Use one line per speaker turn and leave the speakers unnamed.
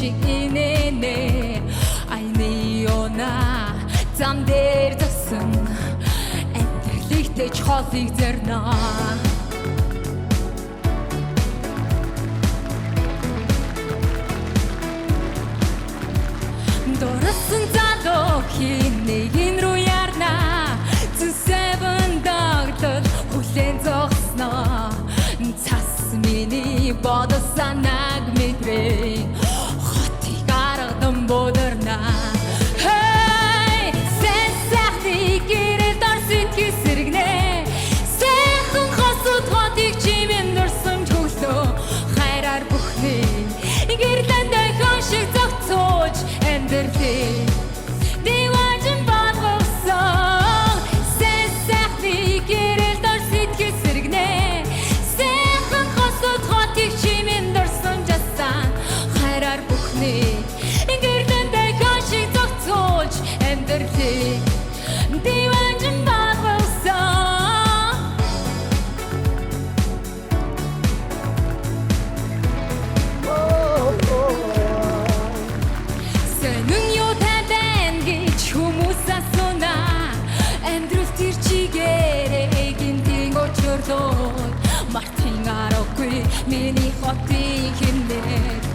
шиг инэнэ айны ёна зам дээр засан амьдралыхтэй чолыг зарнаа дорсон залуу хинэгэн рүү ярнаа зүсэвэн дагтал хүлэн зогсноо цас миний бодол санааг мэдрээ хотыг аргадан бодорнаа Диважин болгосон сэнсэх гэрэл дор сэтгэл сэргнэ Сэхэн хосод хотыг чимэн дорсон жасан хайраар бүхний гэрэлдээ хашиг зогцоож амьдралээ Диважин болгосон Сэнэн юу тандэн гэж хүмүүс асуунаа Амьдрал тэр чигээрээ гинтийн очирлоо Мартин аргагүй миний хотын хэмнээ